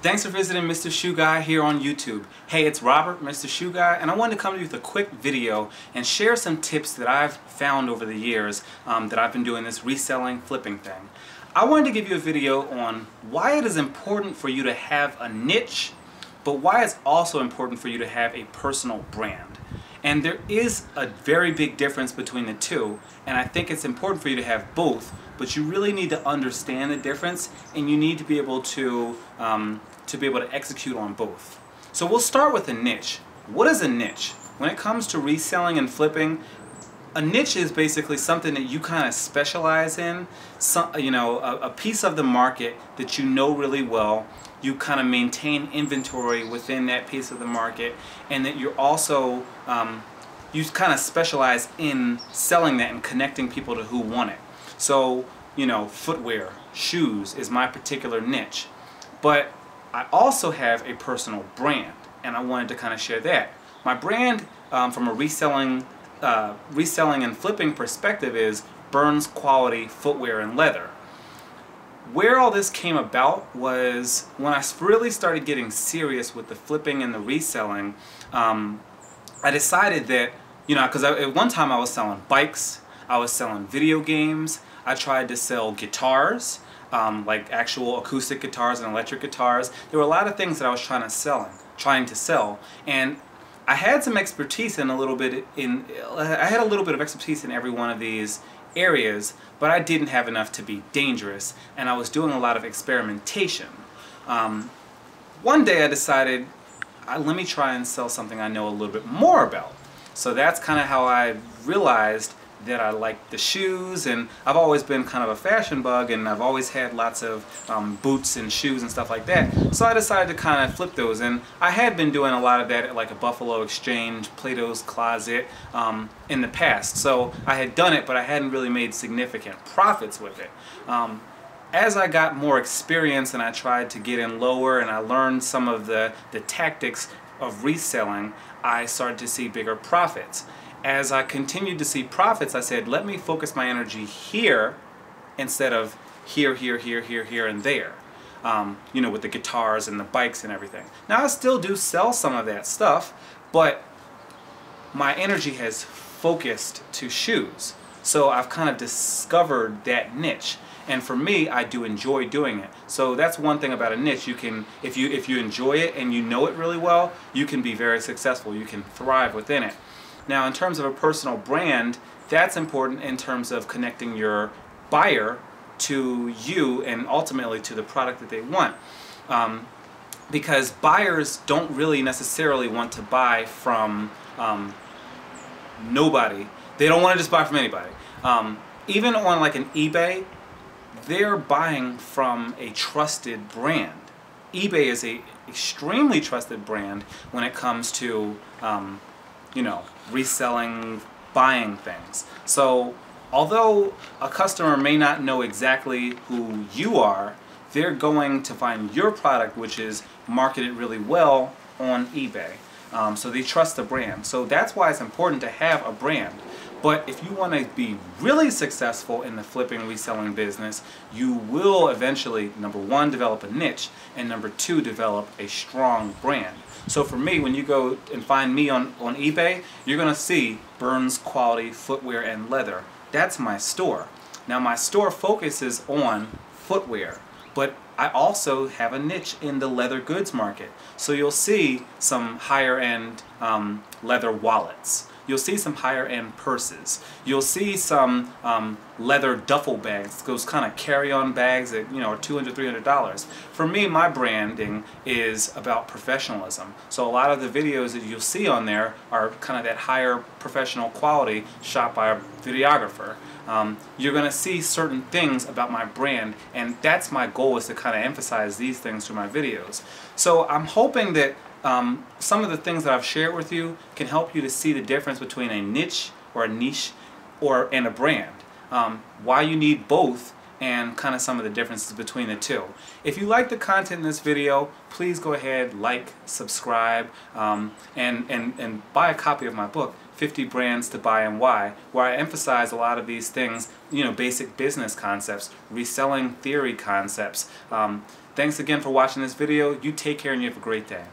Thanks for visiting Mr. Shoe Guy here on YouTube. Hey, it's Robert, Mr. Shoe Guy, and I wanted to come to you with a quick video and share some tips that I've found over the years that I've been doing this reselling, flipping thing. I wanted to give you a video on why it is important for you to have a niche, but why it's also important for you to have a personal brand. And there is a very big difference between the two, and I think it's important for you to have both, but you really need to understand the difference, and you need to be able to execute on both. So we'll start with a niche. What is a niche? When it comes to reselling and flipping, a niche is basically something that you kind of specialize in, a piece of the market that you know really well. You kind of maintain inventory within that piece of the market, and that you're also, you kind of specialize in selling that and connecting people to who want it. So, footwear, shoes is my particular niche. But I also have a personal brand, and I wanted to kind of share that. My brand, from a reselling and flipping perspective, is Burns Quality Footwear and Leather. Where all this came about was when I really started getting serious with the flipping and the reselling. I decided that, because at one time I was selling bikes, I was selling video games, I tried to sell guitars, like actual acoustic guitars and electric guitars. There were a lot of things that I was trying to sell, and I had some expertise in I had a little bit of expertise in every one of these areas, but I didn't have enough to be dangerous, and I was doing a lot of experimentation. One day I decided, let me try and sell something I know a little bit more about. So that's kind of how I realized that I liked the shoes, and I've always been kind of a fashion bug, and I've always had lots of boots and shoes and stuff like that. So I decided to kind of flip those, and I had been doing a lot of that at like a Buffalo Exchange, Plato's Closet in the past. So I had done it, but I hadn't really made significant profits with it. As I got more experience and I tried to get in lower and I learned some of the tactics of reselling, I started to see bigger profits. As I continued to see profits, I said, let me focus my energy here instead of here, and there. With the guitars and the bikes and everything. Now I still do sell some of that stuff, but my energy has focused to shoes. So I've kind of discovered that niche. And for me, I do enjoy doing it. So that's one thing about a niche. You can, if you enjoy it and you know it really well, you can be very successful. You can thrive within it. Now, in terms of a personal brand, that's important in terms of connecting your buyer to you and ultimately to the product that they want. Because buyers don't really necessarily want to buy from nobody. They don't want to just buy from anybody. Even on like an eBay, they're buying from a trusted brand. eBay is an extremely trusted brand when it comes to reselling, buying things. So although a customer may not know exactly who you are, they're going to find your product, which is marketed really well on eBay. So they trust the brand. So that's why it's important to have a brand. But if you want to be really successful in the flipping, reselling business, you will eventually, number one, develop a niche, and number two, develop a strong brand. So for me, when you go and find me on eBay, you're going to see Burns Quality Footwear and Leather. That's my store. Now my store focuses on footwear, but I also have a niche in the leather goods market. So you'll see some higher end leather wallets. You'll see some higher end purses. You'll see some leather duffel bags, those kind of carry-on bags that are $200, $300. For me, my branding is about professionalism. So a lot of the videos that you'll see on there are kind of that higher professional quality shot by a videographer. You're going to see certain things about my brand, and that's my goal, is to kind of emphasize these things through my videos. So I'm hoping that some of the things that I've shared with you can help you to see the difference between a niche and a brand. Why you need both and kind of some of the differences between the two. If you like the content in this video, please go ahead, like, subscribe, and buy a copy of my book, 50 Brands to Buy and Why, where I emphasize a lot of these things, basic business concepts, reselling theory concepts. Thanks again for watching this video. You take care and you have a great day.